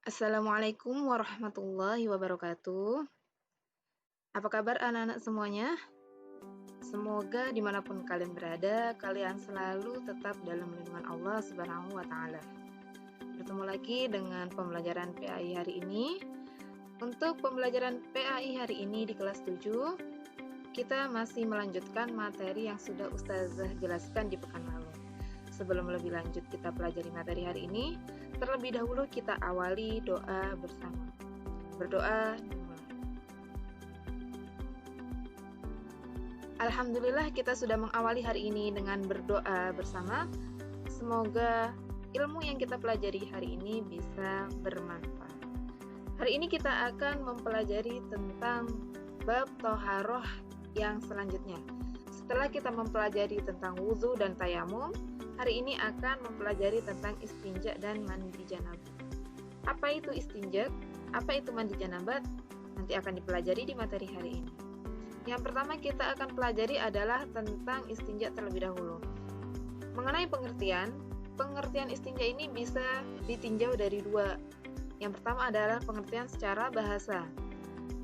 Assalamualaikum warahmatullahi wabarakatuh. Apa kabar anak-anak semuanya? Semoga dimanapun kalian berada, kalian selalu tetap dalam lindungan Allah Subhanahu wa Ta'ala. Bertemu lagi dengan pembelajaran PAI hari ini. Untuk pembelajaran PAI hari ini di kelas 7, kita masih melanjutkan materi yang sudah Ustazah jelaskan di pekan lalu. Sebelum lebih lanjut kita pelajari materi hari ini, terlebih dahulu kita awali doa bersama. Berdoa dimulai. Alhamdulillah kita sudah mengawali hari ini dengan berdoa bersama. Semoga ilmu yang kita pelajari hari ini bisa bermanfaat. Hari ini kita akan mempelajari tentang bab toharoh yang selanjutnya. Setelah kita mempelajari tentang wudhu dan tayamum, hari ini akan mempelajari tentang istinja dan mandi janabah. Apa itu istinja? Apa itu mandi janabah? Nanti akan dipelajari di materi hari ini. Yang pertama kita akan pelajari adalah tentang istinja terlebih dahulu. Mengenai pengertian istinja ini bisa ditinjau dari dua. Yang pertama adalah pengertian secara bahasa.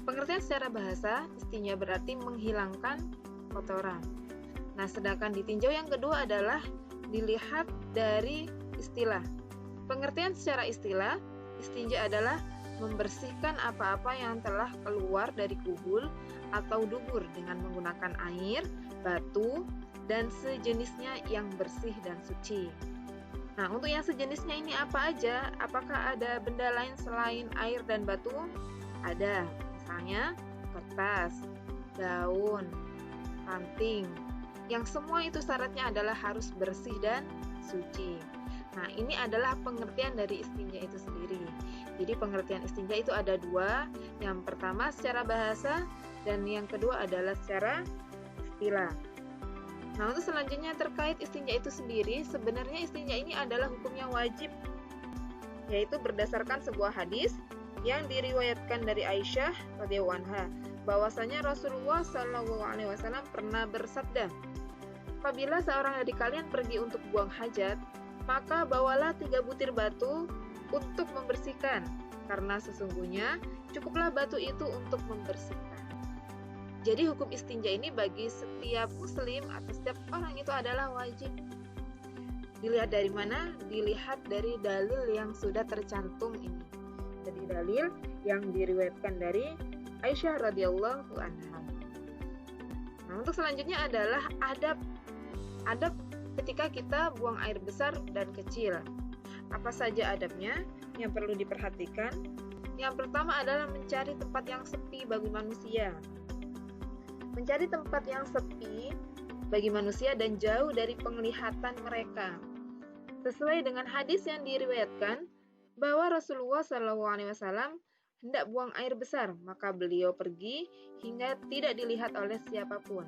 Pengertian secara bahasa, istinja berarti menghilangkan kotoran. Nah, sedangkan ditinjau yang kedua adalah dilihat dari istilah. Pengertian secara istilah, istinja adalah membersihkan apa-apa yang telah keluar dari kubul atau dubur dengan menggunakan air, batu, dan sejenisnya yang bersih dan suci. Nah, untuk yang sejenisnya ini apa aja? Apakah ada benda lain selain air dan batu? Ada, misalnya kertas, daun, ranting. Yang semua itu syaratnya adalah harus bersih dan suci. Nah, ini adalah pengertian dari istinja itu sendiri. Jadi pengertian istinja itu ada dua. Yang pertama secara bahasa dan yang kedua adalah secara istilah. Nah, untuk selanjutnya terkait istinja itu sendiri, sebenarnya istinja ini adalah hukumnya wajib, yaitu berdasarkan sebuah hadis yang diriwayatkan dari Aisyah radhiyallahu anha, bahwasanya Rasulullah SAW pernah bersabda, apabila seorang dari kalian pergi untuk buang hajat, maka bawalah 3 butir batu untuk membersihkan, karena sesungguhnya cukuplah batu itu untuk membersihkan. Jadi hukum istinja ini bagi setiap muslim atau setiap orang itu adalah wajib. Dilihat dari mana? Dilihat dari dalil yang sudah tercantum ini. Jadi dalil yang diriwayatkan dari Aisyah radhiyallahu anha. Nah, untuk selanjutnya adalah adab ketika kita buang air besar dan kecil. Apa saja adabnya yang perlu diperhatikan? Yang pertama adalah mencari tempat yang sepi bagi manusia. Mencari tempat yang sepi bagi manusia dan jauh dari penglihatan mereka. Sesuai dengan hadis yang diriwayatkan bahwa Rasulullah SAW hendak buang air besar, maka beliau pergi hingga tidak dilihat oleh siapapun.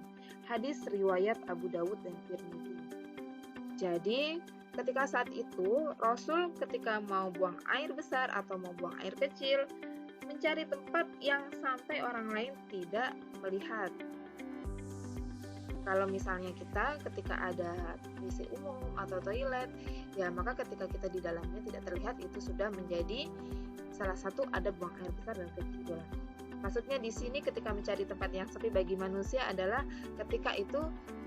Hadis riwayat Abu Dawud dan Tirmidzi. Jadi, ketika saat itu, Rasul ketika mau buang air besar atau mau buang air kecil, mencari tempat yang sampai orang lain tidak melihat. Kalau misalnya kita ketika ada WC umum atau toilet, ya maka ketika kita di dalamnya tidak terlihat, itu sudah menjadi salah satu adab buang air besar dan kecil. Maksudnya di sini ketika mencari tempat yang sepi bagi manusia adalah ketika itu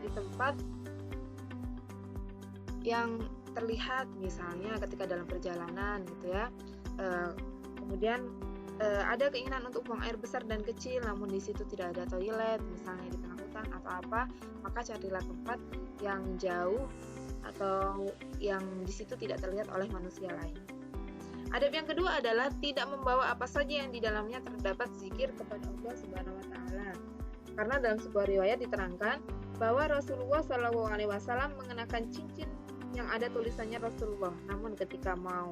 di tempat yang terlihat, misalnya ketika dalam perjalanan gitu ya. Kemudian ada keinginan untuk buang air besar dan kecil, namun di situ tidak ada toilet, misalnya di tengah hutan atau apa, maka carilah tempat yang jauh atau yang di situ tidak terlihat oleh manusia lain. Adab yang kedua adalah tidak membawa apa saja yang di dalamnya terdapat zikir kepada Allah Subhanahu wa Ta'ala. Karena dalam sebuah riwayat diterangkan bahwa Rasulullah SAW mengenakan cincin yang ada tulisannya Rasulullah, namun ketika mau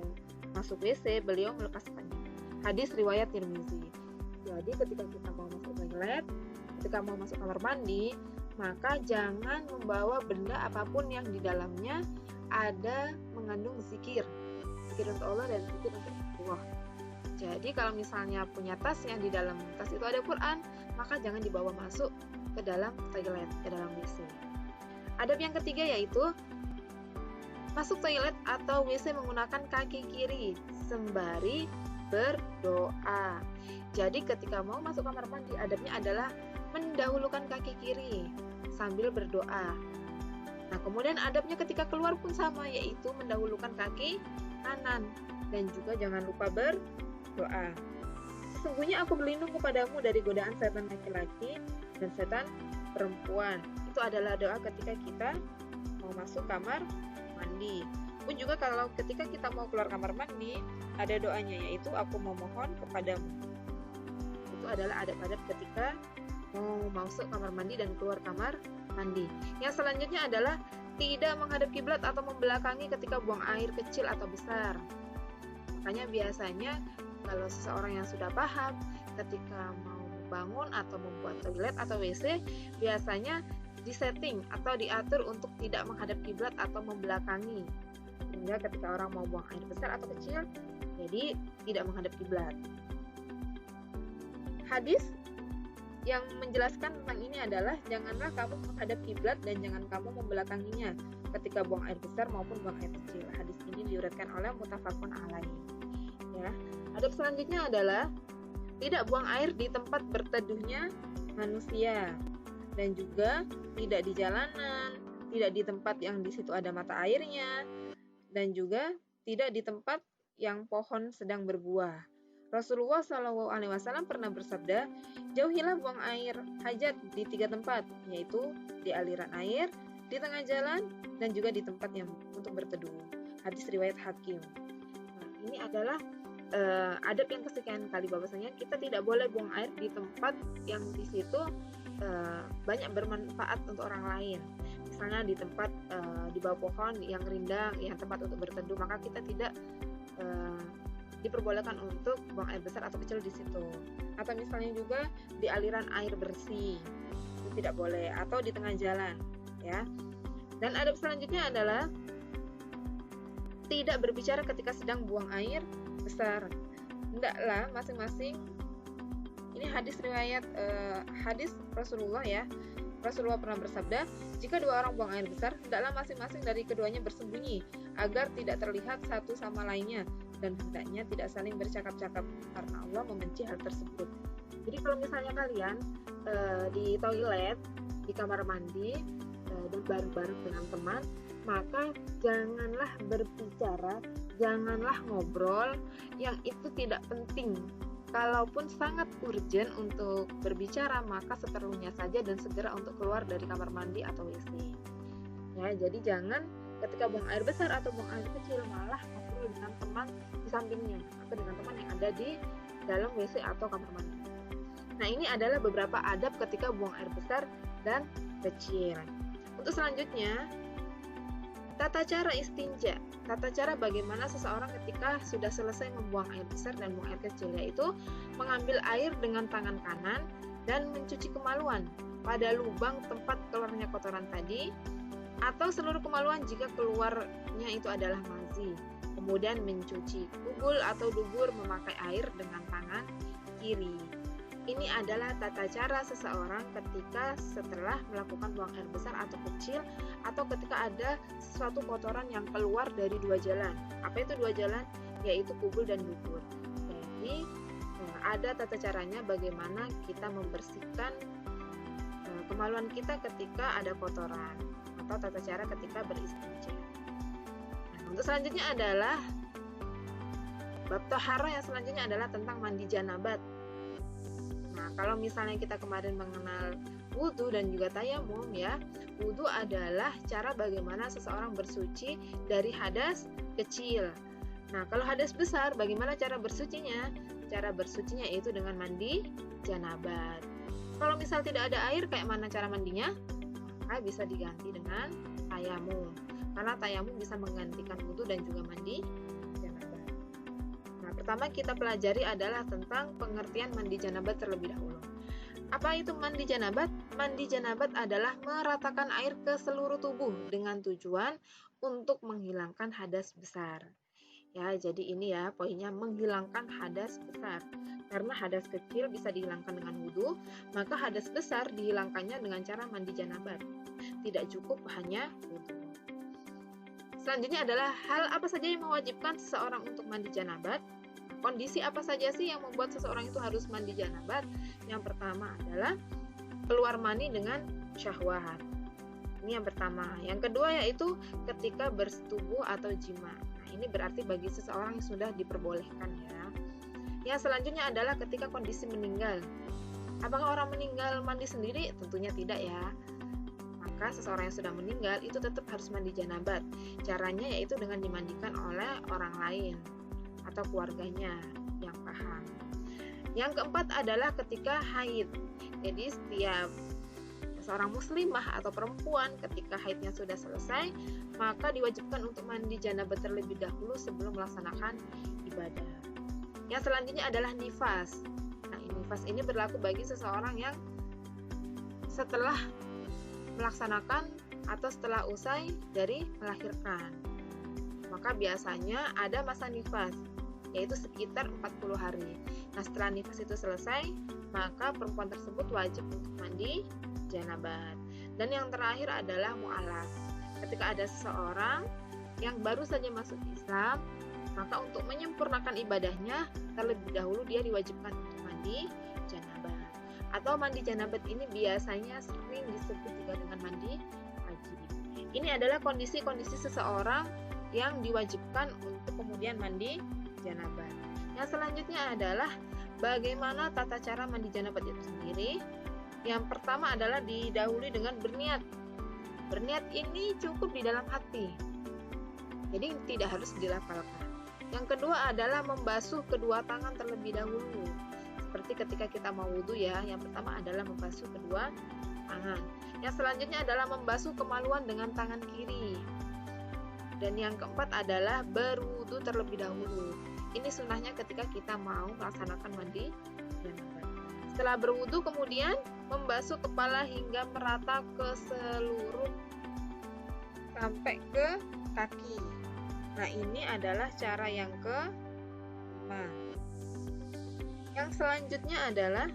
masuk WC beliau melepaskannya. Hadis riwayat Tirmidzi. Jadi ketika kita mau masuk toilet, ketika mau masuk kamar mandi, maka jangan membawa benda apapun yang di dalamnya ada mengandung zikir untuk Allah dan zikir untuk Allah. Jadi kalau misalnya punya tas yang di dalam tas itu ada Quran, maka jangan dibawa masuk ke dalam toilet, ke dalam WC. Adab yang ketiga yaitu masuk toilet atau WC menggunakan kaki kiri sembari berdoa. Jadi ketika mau masuk kamar mandi, adabnya adalah mendahulukan kaki kiri sambil berdoa. Nah, kemudian adabnya ketika keluar pun sama, yaitu mendahulukan kaki kanan dan juga jangan lupa berdoa. Sesungguhnya aku berlindung kepadamu dari godaan setan laki-laki dan setan perempuan. Itu adalah doa ketika kita mau masuk kamar mandi. Pun juga kalau ketika kita mau keluar kamar mandi, ada doanya, yaitu aku memohon kepadamu. Itu adalah adab-adab ketika mau masuk kamar mandi dan keluar kamar mandi. Yang selanjutnya adalah tidak menghadap kiblat atau membelakangi ketika buang air kecil atau besar. Makanya biasanya kalau seseorang yang sudah paham ketika mau bangun atau membuat toilet atau WC, biasanya disetting atau diatur untuk tidak menghadap kiblat atau membelakangi. Sehingga ketika orang mau buang air besar atau kecil, jadi tidak menghadap kiblat. Hadis yang menjelaskan tentang ini adalah janganlah kamu menghadap kiblat dan jangan kamu membelakanginya ketika buang air besar maupun buang air kecil. Hadis ini diriwayatkan oleh muttafaqun alaih. Ya. Adab selanjutnya adalah tidak buang air di tempat berteduhnya manusia dan juga tidak di jalanan, tidak di tempat yang di situ ada mata airnya, dan juga tidak di tempat yang pohon sedang berbuah. Rasulullah SAW pernah bersabda, jauhilah buang air hajat di 3 tempat, yaitu di aliran air, di tengah jalan, dan juga di tempat yang untuk berteduh. Hadis riwayat Hakim. Nah, ini adalah adab yang kesekian kali, bahwasanya kita tidak boleh buang air di tempat yang di situ banyak bermanfaat untuk orang lain. Misalnya di tempat di bawah pohon yang rindang, yang tempat untuk berteduh, maka kita tidak diperbolehkan untuk buang air besar atau kecil di situ. Atau misalnya juga di aliran air bersih, itu tidak boleh, atau di tengah jalan, ya. Dan adab selanjutnya adalah tidak berbicara ketika sedang buang air besar. Hendaklah masing-masing, ini hadis riwayat hadis Rasulullah, ya. Rasulullah pernah bersabda, jika 2 orang buang air besar, hendaklah masing-masing dari keduanya bersembunyi agar tidak terlihat satu sama lainnya, dan hendaknya tidak saling bercakap-cakap karena Allah membenci hal tersebut. Jadi kalau misalnya kalian di toilet, di kamar mandi, dan bareng-bareng dengan teman, maka janganlah berbicara, janganlah ngobrol yang itu tidak penting. Kalaupun sangat urgent untuk berbicara, maka seperlunya saja dan segera untuk keluar dari kamar mandi atau WC. Ya, jadi jangan ketika buang air besar atau buang air kecil malah ngobrol dengan teman di sampingnya atau dengan teman yang ada di dalam WC atau kamar mandi. Nah, ini adalah beberapa adab ketika buang air besar dan kecil. Untuk selanjutnya, tata cara istinja. Tata cara bagaimana seseorang ketika sudah selesai membuang air besar dan buang air kecil, yaitu mengambil air dengan tangan kanan dan mencuci kemaluan pada lubang tempat keluarnya kotoran tadi, atau seluruh kemaluan jika keluarnya itu adalah mazi. Kemudian mencuci kubul atau dubur memakai air dengan tangan kiri. Ini adalah tata cara seseorang ketika setelah melakukan buang air besar atau kecil, atau ketika ada sesuatu kotoran yang keluar dari 2 jalan. Apa itu 2 jalan? Yaitu kubul dan dubur. Jadi ada tata caranya bagaimana kita membersihkan kemaluan kita ketika ada kotoran, atau tata cara ketika beristinja. Nah, untuk selanjutnya adalah bab tohara, yang selanjutnya adalah tentang mandi janabat. Nah, kalau misalnya kita kemarin mengenal wudhu dan juga tayamum, ya, wudhu adalah cara bagaimana seseorang bersuci dari hadas kecil. Nah, kalau hadas besar, bagaimana cara bersucinya? Cara bersucinya yaitu dengan mandi janabat. Kalau misal tidak ada air, kayak mana cara mandinya? Maka bisa diganti dengan tayamum, karena tayamum bisa menggantikan wudhu dan juga mandi janabat. Nah, pertama kita pelajari adalah tentang pengertian mandi janabat terlebih dahulu. Apa itu mandi janabat? Mandi janabat adalah meratakan air ke seluruh tubuh dengan tujuan untuk menghilangkan hadas besar. Ya, jadi ini ya poinnya, menghilangkan hadas besar. Karena hadas kecil bisa dihilangkan dengan wudhu, maka hadas besar dihilangkannya dengan cara mandi janabat. Tidak cukup hanya wudhu. Selanjutnya adalah hal apa saja yang mewajibkan seseorang untuk mandi janabat. kondisi apa saja sih yang membuat seseorang itu harus mandi janabat? Yang pertama adalah keluar mani dengan syahwat. Ini yang pertama. Yang kedua yaitu ketika bersetubuh atau jima. Nah, ini berarti bagi seseorang yang sudah diperbolehkan ya. Yang selanjutnya adalah ketika kondisi meninggal. Apakah orang meninggal mandi sendiri? Tentunya tidak ya. Maka seseorang yang sudah meninggal itu tetap harus mandi janabat. Caranya yaitu dengan dimandikan oleh orang lain atau keluarganya yang paham. Yang keempat adalah ketika haid. Jadi setiap seorang muslimah atau perempuan ketika haidnya sudah selesai, maka diwajibkan untuk mandi janabat terlebih dahulu sebelum melaksanakan ibadah. Yang selanjutnya adalah nifas. Nah, nifas ini berlaku bagi seseorang yang setelah melaksanakan atau setelah usai dari melahirkan. Maka biasanya ada masa nifas, yaitu sekitar 40 hari. Nah, setelah nifas itu selesai, maka perempuan tersebut wajib untuk mandi janabat. Dan yang terakhir adalah mu'alas. Ketika ada seseorang yang baru saja masuk Islam, maka untuk menyempurnakan ibadahnya, terlebih dahulu dia diwajibkan untuk mandi janabat. Atau mandi janabat ini biasanya sering disebut juga dengan mandi wajib. Ini adalah kondisi-kondisi seseorang yang diwajibkan untuk kemudian mandi janabat. Yang selanjutnya adalah bagaimana tata cara mandi janabat itu sendiri. Yang pertama adalah didahului dengan berniat. Berniat ini cukup di dalam hati, jadi tidak harus dilafalkan. Yang kedua adalah membasuh kedua tangan terlebih dahulu. Seperti ketika kita mau wudhu ya, yang pertama adalah membasuh kedua tangan. Yang selanjutnya adalah membasuh kemaluan dengan tangan kiri. Dan yang keempat adalah berwudhu terlebih dahulu. Ini sunnahnya ketika kita mau melaksanakan mandi janabat. Setelah berwudhu kemudian membasuh kepala hingga merata ke seluruh sampai ke kaki. Nah, ini adalah cara yang kelima. Yang selanjutnya adalah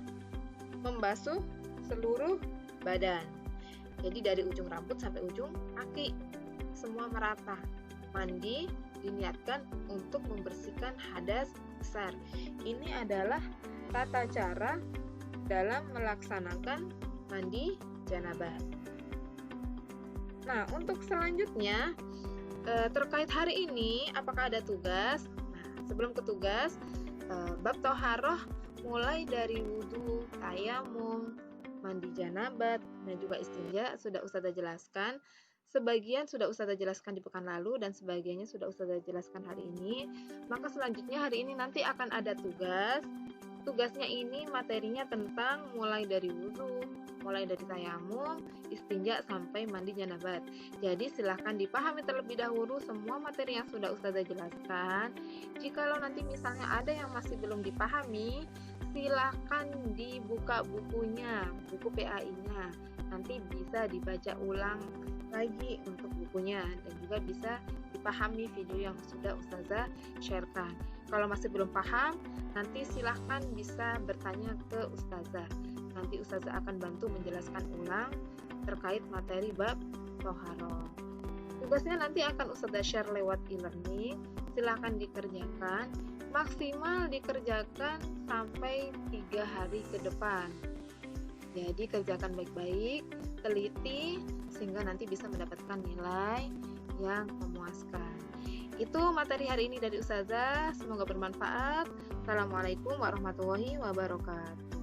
membasuh seluruh badan. Jadi dari ujung rambut sampai ujung kaki semua merata. Mandi diniatkan untuk membersihkan hadas besar. Ini adalah tata cara dalam melaksanakan mandi janabat. Nah, untuk selanjutnya terkait hari ini, apakah ada tugas? Nah, sebelum ke tugas, bab toharoh mulai dari wudhu, tayamum, mandi janabat, dan juga istinja sudah Ustazah jelaskan. Sebagian sudah Ustazah jelaskan di pekan lalu dan sebagiannya sudah Ustazah jelaskan hari ini. Maka selanjutnya hari ini nanti akan ada tugas. Tugasnya ini materinya tentang mulai dari wudhu, mulai dari tayamum, istinja sampai mandi janabat. Jadi silahkan dipahami terlebih dahulu semua materi yang sudah Ustazah jelaskan. Jikalau nanti misalnya ada yang masih belum dipahami, silahkan dibuka bukunya, buku PAI-nya. Nanti bisa dibaca ulang lagi untuk bukunya dan juga bisa dipahami video yang sudah Ustazah sharekan. Kalau masih belum paham, nanti silahkan bisa bertanya ke Ustazah. Nanti Ustazah akan bantu menjelaskan ulang terkait materi bab toharoh. Tugasnya nanti akan Ustazah share lewat e-learning. Silahkan dikerjakan. Maksimal dikerjakan sampai 3 hari ke depan. Jadi kerjakan baik-baik, teliti, sehingga nanti bisa mendapatkan nilai yang memuaskan. Itu materi hari ini dari Ustazah. Semoga bermanfaat. Assalamualaikum warahmatullahi wabarakatuh.